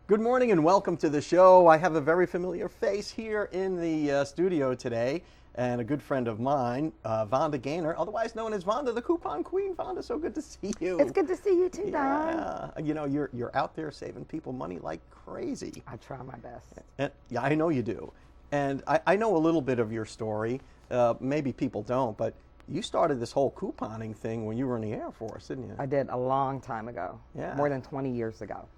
Good morning and welcome to the show. I have a very familiar face here in the studio today, and a good friend of mine, Vonda Gaynor, otherwise known as Vonda, the Coupon Queen. Vonda, so good to see you. It's good to see you too, Don. Yeah, you know, you're out there saving people money like crazy. I try my best. And, yeah, I know you do. And I know a little bit of your story. Maybe people don't, but you started this whole couponing thing when you were in the Air Force, didn't you? I did a long time ago. Yeah. More than 20 years ago.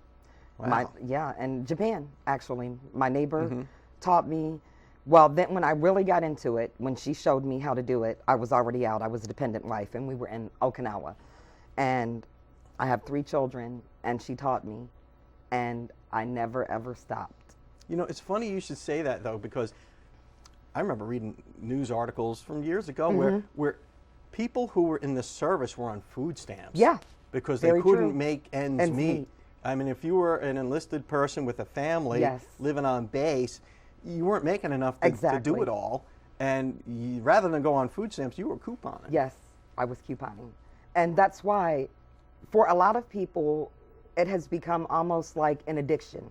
Wow. And Japan, actually. My neighbor taught me. Well, then when I really got into it, when she showed me how to do it, I was already out. I was a dependent wife, and we were in Okinawa. And I have 3 children, and she taught me, and I never, ever stopped. You know, it's funny you should say that, though, because I remember reading news articles from years ago where people who were in the service were on food stamps. Yeah. Because Very they couldn't true. make ends meet. I mean, if you were an enlisted person with a family living on base, you weren't making enough to do it all. And rather than go on food stamps, you were couponing. Yes, I was couponing. And that's why, for a lot of people, it has become almost like an addiction.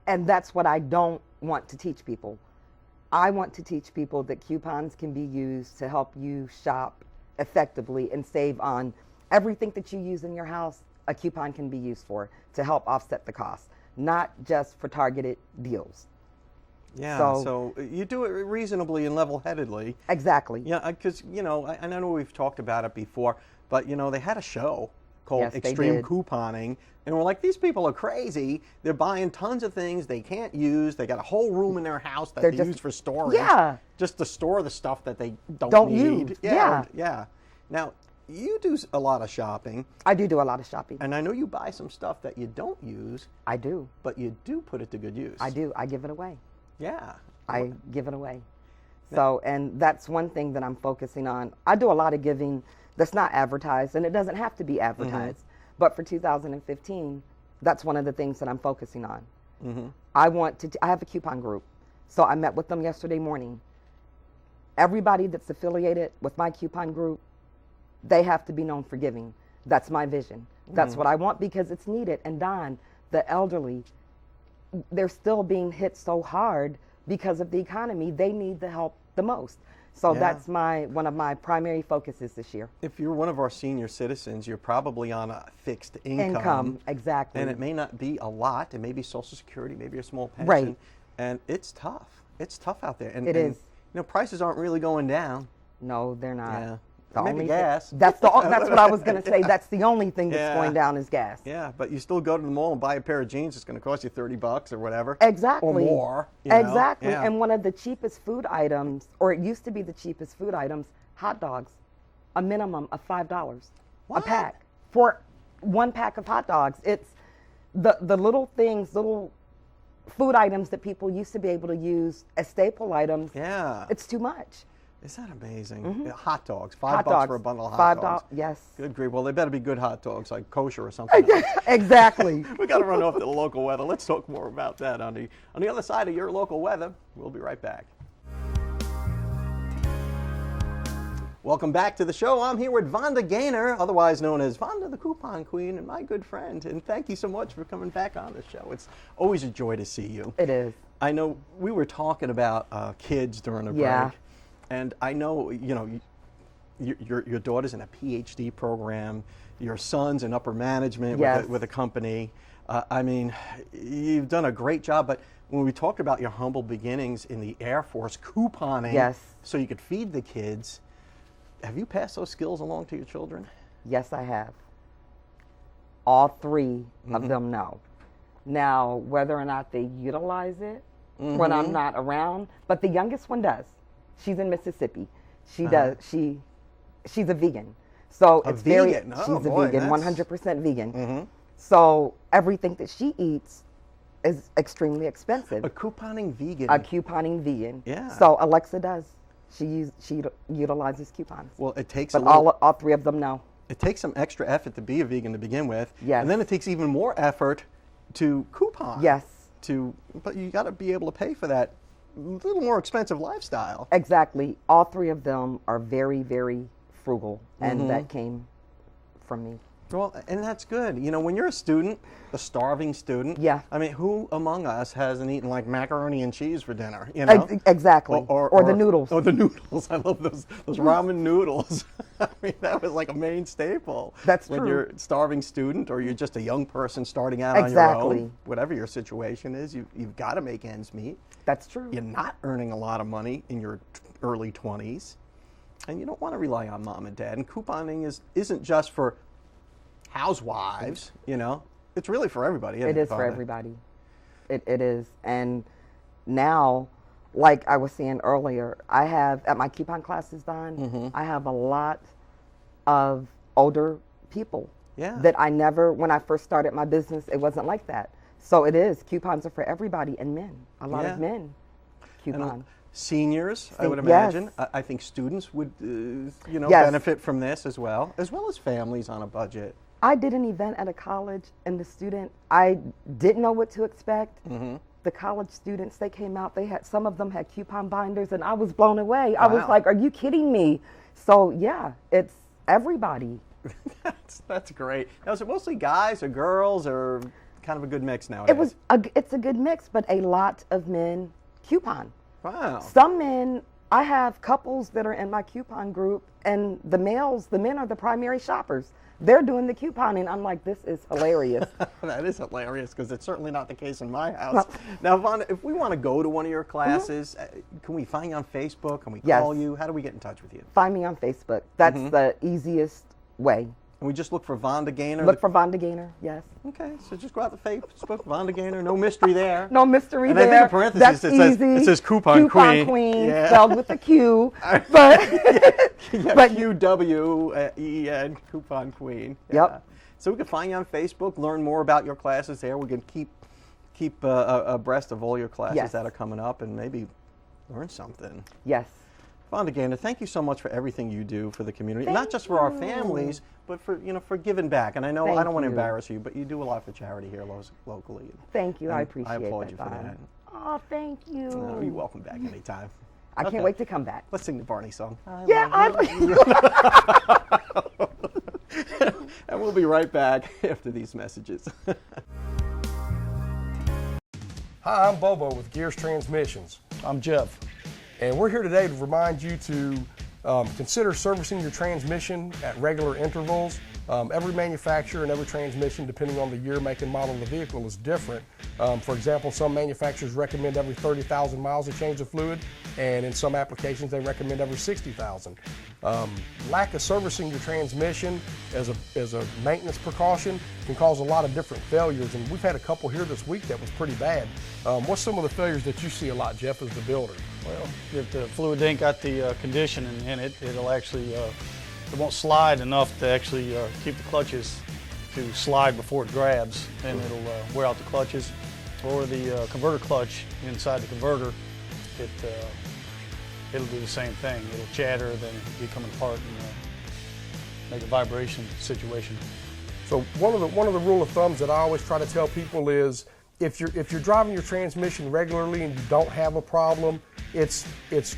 And that's what I don't want to teach people. I want to teach people that coupons can be used to help you shop effectively and save on everything that you use in your house. A coupon can be used for to help offset the cost, not just for targeted deals. Yeah, so you do it reasonably and level-headedly. Exactly. Yeah, because, you know, I know we've talked about it before, but, you know, they had a show called Extreme Couponing, and we're like, these people are crazy. They're buying tons of things they can't use. They got a whole room in their house that they use for storage. Yeah. Just to store the stuff that they don't need. Use. Yeah. Now, you do a lot of shopping. I do a lot of shopping. And I know you buy some stuff that you don't use. I do. But you do put it to good use. I do. I give it away. Yeah. I give it away. So, and that's one thing that I'm focusing on. I do a lot of giving that's not advertised, and it doesn't have to be advertised. But for 2015, that's one of the things that I'm focusing on. I have a coupon group. So I met with them yesterday morning. Everybody that's affiliated with my coupon group, they have to be known for giving. That's my vision. That's what I want because it's needed. And Don, the elderly, they're still being hit so hard because of the economy. They need the help the most. So that's one of my primary focuses this year. If you're one of our senior citizens, you're probably on a fixed income. Exactly. And it may not be a lot. It may be Social Security, maybe a small pension. Right. And it's tough. It's tough out there. And, it is. You know, prices aren't really going down. No, they're not. Yeah. Maybe gas. That's what I was going to say. That's the only thing that's going down is gas. Yeah, but you still go to the mall and buy a pair of jeans. It's going to cost you $30 or whatever. Exactly. Or more. Exactly. Yeah. And one of the cheapest food items, or it used to be the cheapest food items, hot dogs, a minimum of $5 a pack for 1 pack of hot dogs. It's the little things, little food items that people used to be able to use as staple items. Yeah. It's too much. Is that amazing? Yeah, hot dogs. $5 for a bundle of hot dogs. Yes. Good grief. Well, they better be good hot dogs, like kosher or something. Exactly. We got to run off to the local weather. Let's talk more about that on the other side of your local weather. We'll be right back. Welcome back to the show. I'm here with Vonda Gaynor, otherwise known as Vonda the Coupon Queen, and my good friend. And thank you so much for coming back on the show. It's always a joy to see you. It is. I know we were talking about kids during the break. And I know, you know, your daughter's in a PhD program. Your son's in upper management with a company. I mean, you've done a great job. But when we talked about your humble beginnings in the Air Force couponing, so you could feed the kids, have you passed those skills along to your children? Yes, I have. All 3 of them know. Now, whether or not they utilize it when I'm not around, but the youngest one does. She's in Mississippi. She does. She's a vegan. So it's vegan? She's a vegan, 100% vegan. So everything that she eats is extremely expensive. A couponing vegan. A couponing vegan. Yeah. So Alexa does. She utilizes coupons. Well, it takes all 3 of them know. It takes some extra effort to be a vegan to begin with. Yes. And then it takes even more effort to coupon. Yes. But you got to be able to pay for that little more expensive lifestyle. Exactly. All 3 of them are very, very frugal, and that came from me. Well, and that's good. You know, when you're a student, a starving student, yeah. I mean, who among us hasn't eaten like macaroni and cheese for dinner, you know? Exactly. Or the noodles. Or the noodles. I love those ramen noodles. I mean, that was like a main staple. That's when true. When you're a starving student or you're just a young person starting out on your own, whatever your situation is, you've got to make ends meet. That's true. You're not earning a lot of money in your early 20s, and you don't want to rely on mom and dad. And couponing isn't just for housewives, you know. It's really for everybody. It is for everybody. It is. And now, like I was saying earlier, I have, at my coupon classes, Don, I have a lot of older people that I never, when I first started my business, it wasn't like that. So it is. Coupons are for everybody, and men. A lot of men coupon. Seniors, I would imagine. I think students would, benefit from this as well as families on a budget. I did an event at a college, and the student, I didn't know what to expect. The college students, they came out, some of them had coupon binders, and I was blown away. Wow. I was like, are you kidding me? So yeah, it's everybody. That's great. Now, is it mostly guys or girls, or kind of a good mix nowadays? It's a good mix, but a lot of men coupon. Wow. Some men, I have couples that are in my coupon group, and the men are the primary shoppers. They're doing the couponing. I'm like, this is hilarious. That is hilarious, because it's certainly not the case in my house. Now, Vonda, if we want to go to one of your classes, can we find you on Facebook? Can we call you? How do we get in touch with you? Find me on Facebook. That's the easiest way. And we just look for Vonda Gaynor? Look for Vonda Gaynor, yes. Okay, so just go out to Facebook, Vonda Gaynor, no mystery there. No mystery and there. And I think in parentheses it says Coupon Queen. Spelled with a Q. But Q-W-E-N, Coupon Queen. Yeah. Yep. So we can find you on Facebook, learn more about your classes there. We can keep abreast of all your classes that are coming up, and maybe learn something. Yes. Vonda Gaynor, thank you so much for everything you do for the community, not just for our families, but for giving back. And I know I don't want to embarrass you, but you do a lot for charity here locally. Thank you. I appreciate that. I applaud you for that. Oh, thank you. You're welcome back anytime. I can't wait to come back. Let's sing the Barney song. And we'll be right back after these messages. Hi, I'm Bobo with Gears Transmissions. I'm Jeff. And we're here today to remind you to consider servicing your transmission at regular intervals. Every manufacturer and every transmission, depending on the year, make, and model of the vehicle, is different. For example, some manufacturers recommend every 30,000 miles a change of fluid, and in some applications they recommend every 60,000. Lack of servicing your transmission as a maintenance precaution can cause a lot of different failures, and we've had a couple here this week that was pretty bad. What's some of the failures that you see a lot, Jeff, as the builder? Well, if the fluid ain't got the conditioning in it, it'll actually, it won't slide enough to actually keep the clutches to slide before it grabs, and it'll wear out the clutches. Or the converter clutch inside the converter, it'll do the same thing. It'll chatter, then it'll be coming apart and make a vibration situation. So one of the rule of thumbs that I always try to tell people is, if you're driving your transmission regularly and you don't have a problem, it's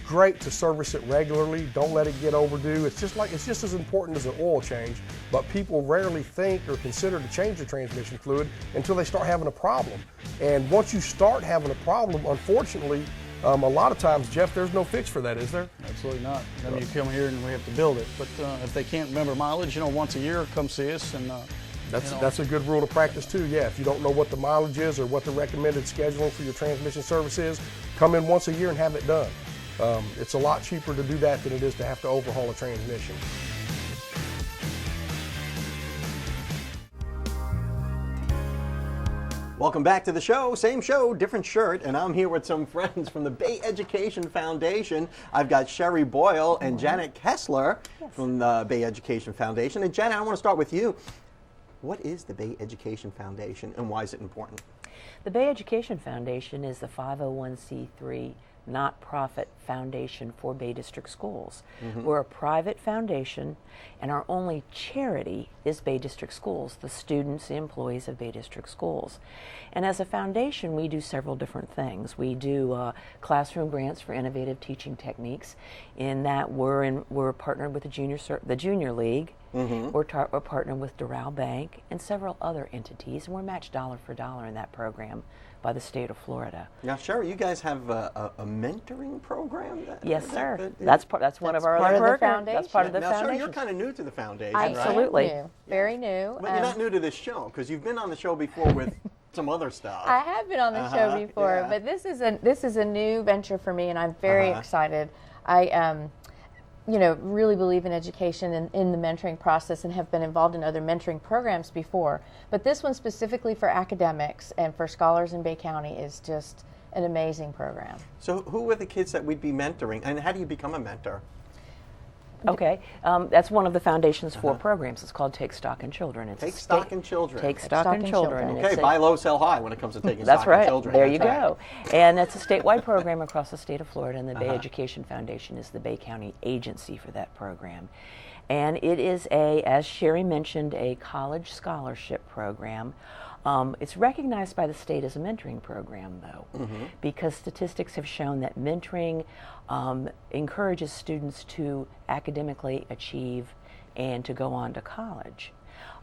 great to service it regularly. Don't let it get overdue. It's just as important as an oil change, but people rarely think or consider to change the transmission fluid until they start having a problem. And once you start having a problem, unfortunately, a lot of times, Jeff, there's no fix for that, is there? Absolutely not. I mean, you come here and we have to build it. But if they can't remember mileage, once a year, come see us. And that's a good rule to practice too. Yeah, if you don't know what the mileage is or what the recommended scheduling for your transmission service is, come in once a year and have it done. It's a lot cheaper to do that than it is to have to overhaul a transmission. Welcome back to the show. Same show, different shirt, and I'm here with some friends from the Bay Education Foundation. I've got Sherry Boyle and Janet Kessler from the Bay Education Foundation. And Janet, I want to start with you. What is the Bay Education Foundation, and why is it important? The Bay Education Foundation is a 501c3 not-profit foundation for Bay District Schools. We're a private foundation, and our only charity is Bay District Schools, the students, the employees of Bay District Schools. And as a foundation, we do several different things. We do classroom grants for innovative teaching techniques. In that, we're partnered with the Junior League. We're partnered with Doral Bank and several other entities, and we're matched dollar for dollar in that program by the state of Florida. Now, Sherry, you guys have a mentoring program? Yes, sir. That's one of our other programs. That's part of the now, foundation. Sherry, you're kind of new to the foundation, Absolutely. right? New. Very new. But you're not new to this show, because you've been on the show before with some other stuff. I have been on the show before, but this is a new venture for me, and I'm very excited. I really believe in education and in the mentoring process, and have been involved in other mentoring programs before. But this one specifically for academics and for scholars in Bay County is just an amazing program. So who were the kids that we'd be mentoring, and how do you become a mentor? Okay, that's one of the foundation's 4 programs. It's called Take Stock in Children. It's Take Stock in Children. Take Stock in Children. Okay, buy low, sell high when it comes to taking That's stock right. in children. There you go. And it's a statewide program across the state of Florida, and the Bay Education Foundation is the Bay County agency for that program. And it is as Sherry mentioned, a college scholarship program. It's recognized by the state as a mentoring program, though, because statistics have shown that mentoring encourages students to academically achieve and to go on to college.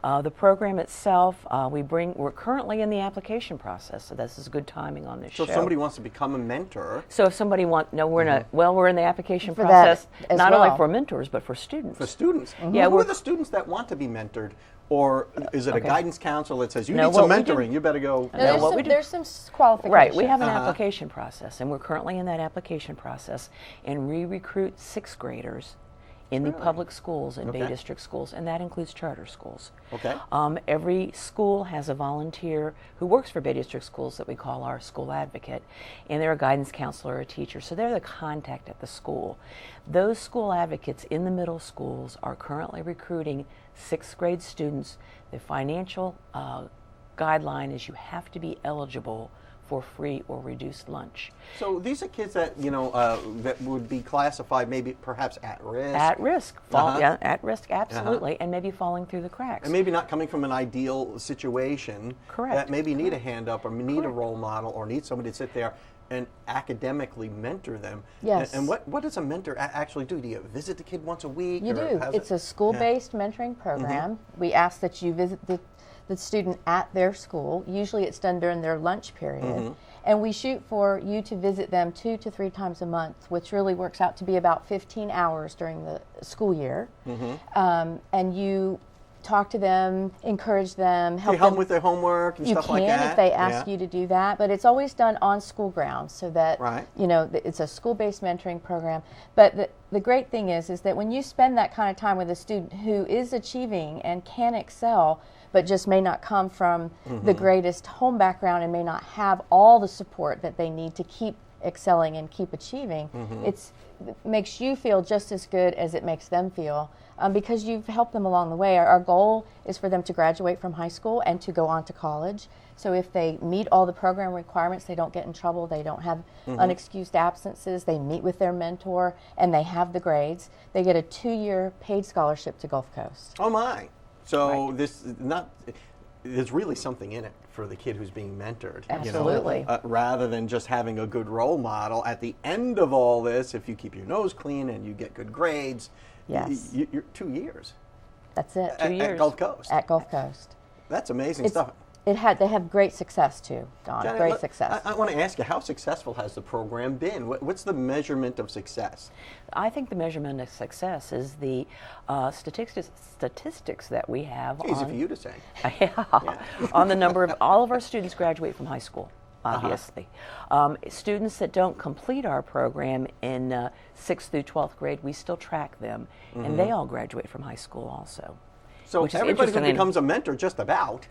The program itself, we're currently in the application process, so this is good timing on this show. So if somebody wants to become a mentor. So if somebody we're in the application process, not only for mentors, but for students. For students? Yeah, who are the students that want to be mentored? Or is it a guidance counselor that says, you need some mentoring, you better go? There's some qualifications. Right, we have an application process, and we're currently in that application process, and we recruit 6th graders in the public schools and Bay District schools, and that includes charter schools. Okay. Every school has a volunteer who works for Bay District schools that we call our school advocate, and they're a guidance counselor or a teacher, so they're the contact at the school. Those school advocates in the middle schools are currently recruiting 6th grade students. The financial guideline is you have to be eligible for free or reduced lunch. So these are kids that that would be classified maybe perhaps at risk. At risk, at risk, absolutely, and maybe falling through the cracks. And maybe not coming from an ideal situation. Correct. That maybe need a hand up or need a role model or need somebody to sit there and academically mentor them. Yes. And what does a mentor actually do? Do you visit the kid once a week? You do. It's a school-based mentoring program. We ask that you visit the student at their school. Usually it's done during their lunch period. And we shoot for you to visit them 2 to 3 times a month, which really works out to be about 15 hours during the school year. And you talk to them, encourage them, help them with their homework and stuff like that. You can if they ask you to do that, but it's always done on school grounds so that it's a school-based mentoring program. But the great thing is that when you spend that kind of time with a student who is achieving and can excel, but just may not come from the greatest home background and may not have all the support that they need to keep excelling and keep achieving, it makes you feel just as good as it makes them feel because you've helped them along the way. Our goal is for them to graduate from high school and to go on to college. So if they meet all the program requirements, they don't get in trouble, they don't have unexcused absences, they meet with their mentor, and they have the grades, they get a 2-year paid scholarship to Gulf Coast. Oh my. So there's really something in it for the kid who's being mentored. Absolutely. Rather than just having a good role model. At the end of all this, if you keep your nose clean and you get good grades, you're 2 years. That's it. 2 years. At Gulf Coast. At Gulf Coast. That's amazing stuff. They have great success too, Don. Janet, great success. I want to ask you, how successful has the program been? What's the measurement of success? I think the measurement of success is the statistics that we have. It's easy for you to say. On the number of all of our students graduate from high school. Obviously. Students that don't complete our program in 6th through 12th grade, we still track them, and they all graduate from high school also. So everybody who becomes a mentor just about.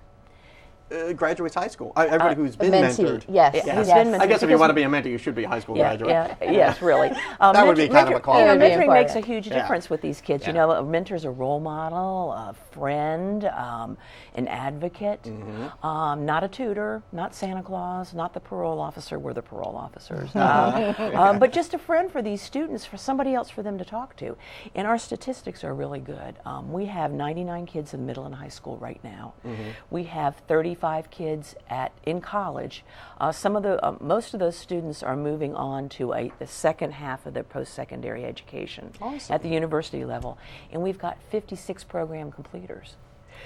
graduates high school. Everybody who's been mentee. mentored. Yes. He's been mentored. I guess if you want to be a mentor, you should be a high school graduate. Yes, really. That would be kind of a qualification. Mentoring makes a huge difference with these kids. You know, a mentor's a role model, a friend, an advocate, not a tutor, not Santa Claus, not the parole officer. We're the parole officers. But just a friend for these students, for somebody else for them to talk to. And our statistics are really good. We have 99 kids in middle and high school right now. We have 35 kids in college. Most of those students are moving on to the second half of their post-secondary education at the university level, and we've got 56 program completers.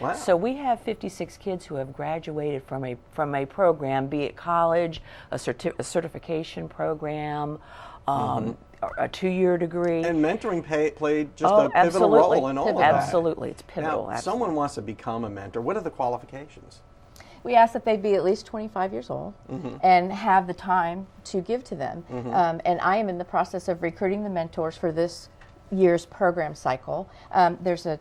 Wow. So we have 56 kids who have graduated from a program, be it college, a certification program, a 2-year degree. And mentoring played just a pivotal role in all of that. Absolutely, it's pivotal. Now, someone wants to become a mentor. What are the qualifications? We ask that they be at least 25 years old and have the time to give to them. And I am in the process of recruiting the mentors for this year's program cycle. There's a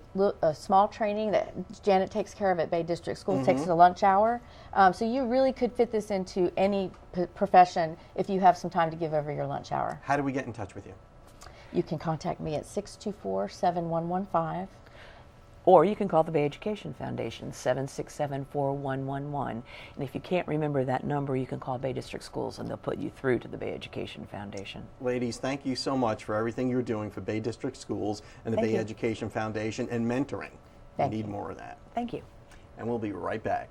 small training that Janet takes care of at Bay District School, takes a lunch hour. So you really could fit this into any profession if you have some time to give over your lunch hour. How do we get in touch with you? You can contact me at 624-7115. Or you can call the Bay Education Foundation, 767-4111. And if you can't remember that number, you can call Bay District Schools and they'll put you through to the Bay Education Foundation. Ladies, thank you so much for everything you're doing for Bay District Schools and the Bay Education Foundation and mentoring. We need more of that. Thank you. And we'll be right back.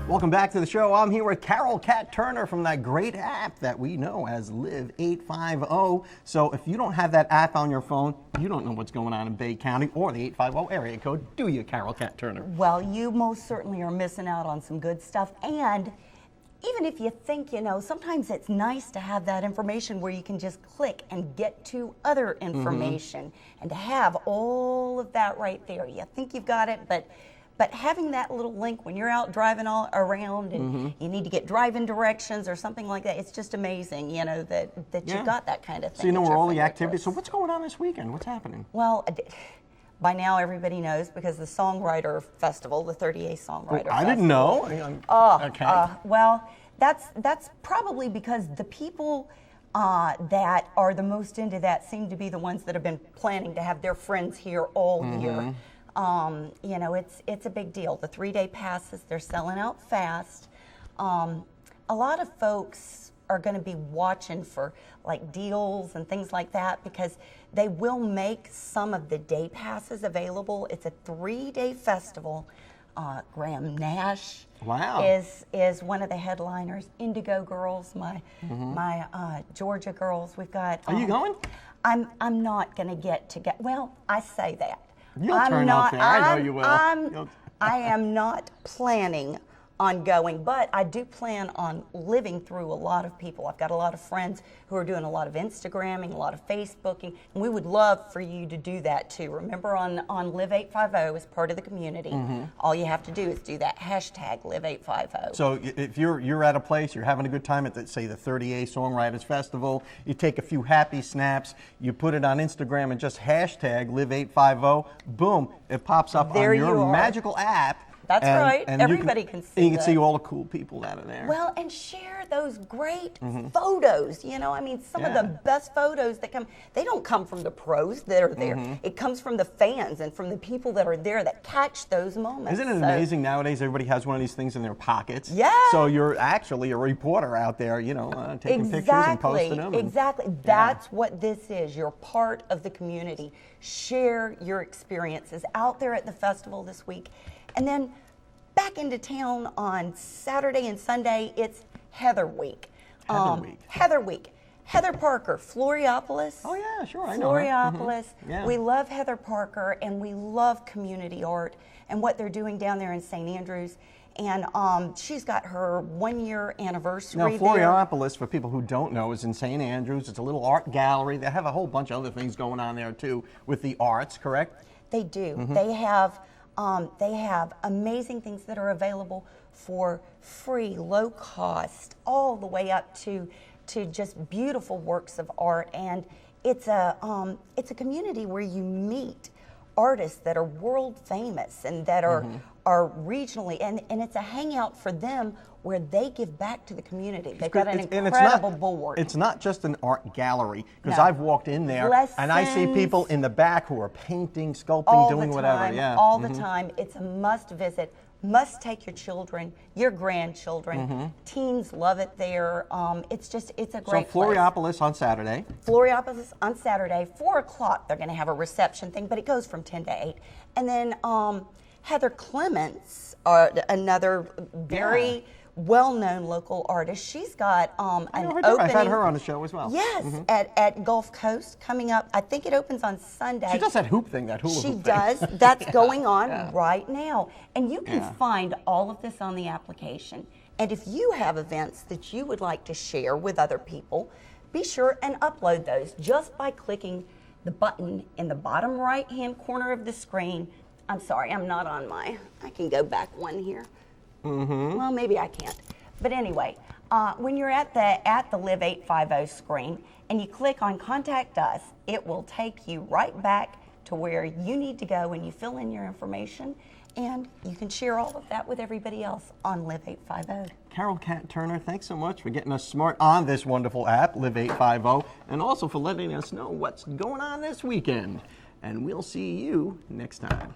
Welcome back to the show. I'm here with Carol Cat Turner from that great app that we know as Live 850. So if you don't have that app on your phone, you don't know what's going on in Bay County or the 850 area code, do you, Carol Cat Turner? Well, you most certainly are missing out on some good stuff. And even if you think, sometimes it's nice to have that information where you can just click and get to other information and to have all of that right there. You think you've got it, but having that little link when you're out driving all around and you need to get driving directions or something like that, it's just amazing, that you've got that kind of thing. So you know where all the activities, so what's going on this weekend? What's happening? Well, by now everybody knows because the Songwriter Festival, the 30A Songwriter Festival. I didn't know. Well, that's probably because the people that are the most into that seem to be the ones that have been planning to have their friends here all year. It's a big deal. The 3-day passes, they're selling out fast. A lot of folks are going to be watching for like deals and things like that because they will make some of the day passes available. It's a 3-day festival. Graham Nash is one of the headliners. Indigo Girls, my Georgia girls. We've got. Are you going? I'm not going to get. Well, I say that. You'll turn out there. I know you will. I am not planning on going, but I do plan on living through a lot of people. I've got a lot of friends who are doing a lot of Instagramming, a lot of Facebooking, and we would love for you to do that too. Remember on Live 850 as part of the community, all you have to do is do that hashtag Live 850. So if you're at a place, you're having a good time at, say, the 30A Songwriters Festival, you take a few happy snaps, you put it on Instagram and just hashtag Live 850, boom, it pops up there on your magical app. That's right. And everybody can see. You can see all the cool people that are there. Well, and share those great photos. Some of the best photos that come, they don't come from the pros that are there. It comes from the fans and from the people that are there that catch those moments. Isn't it amazing nowadays everybody has one of these things in their pockets? Yeah. So you're actually a reporter out there, taking pictures and posting them. Exactly. That's what this is. You're part of the community. Share your experiences out there at the festival this week. And then back into town on Saturday and Sunday, it's Heather Week. Heather Week. Heather Parker, Floriopolis. Oh, yeah, sure, I know Floriopolis. Yeah. We love Heather Parker, and we love community art and what they're doing down there in St. Andrews. And she's got her 1-year anniversary now, there. Floriopolis, for people who don't know, is in St. Andrews. It's a little art gallery. They have a whole bunch of other things going on there, too, with the arts, correct? They do. They have amazing things that are available for free, low cost, all the way up to just beautiful works of art. And it's a community where you meet artists that are world famous and that are regionally, and it's a hangout for them where they give back to the community. They've got an incredible board. It's not just an art gallery, because No. I've walked in there and I see people in the back who are painting, sculpting, all doing the whatever. time, Yeah. all the time. It's a must visit. Must take your children, your grandchildren. Teens love it there. It's a great So Floriopolis on Saturday. Floriopolis on Saturday, 4 o'clock. They're going to have a reception thing, but it goes from 10 to 8. And then Heather Clements, another very well-known local artist. She's got an opening. I've had her on the show as well. Yes, at Gulf Coast coming up. I think it opens on Sunday. She does that hoop thing, that hula hoop thing. She does. That's going on right now. And you can find all of this on the application. And if you have events that you would like to share with other people, be sure and upload those just by clicking the button in the bottom right-hand corner of the screen. I'm sorry, I'm not on I can go back one here. Well, maybe I can't. But anyway, when you're at the Live 850 screen and you click on Contact Us, it will take you right back to where you need to go and you fill in your information, and you can share all of that with everybody else on Live 850. Carol Cat Turner, thanks so much for getting us smart on this wonderful app, Live 850, and also for letting us know what's going on this weekend. And we'll see you next time.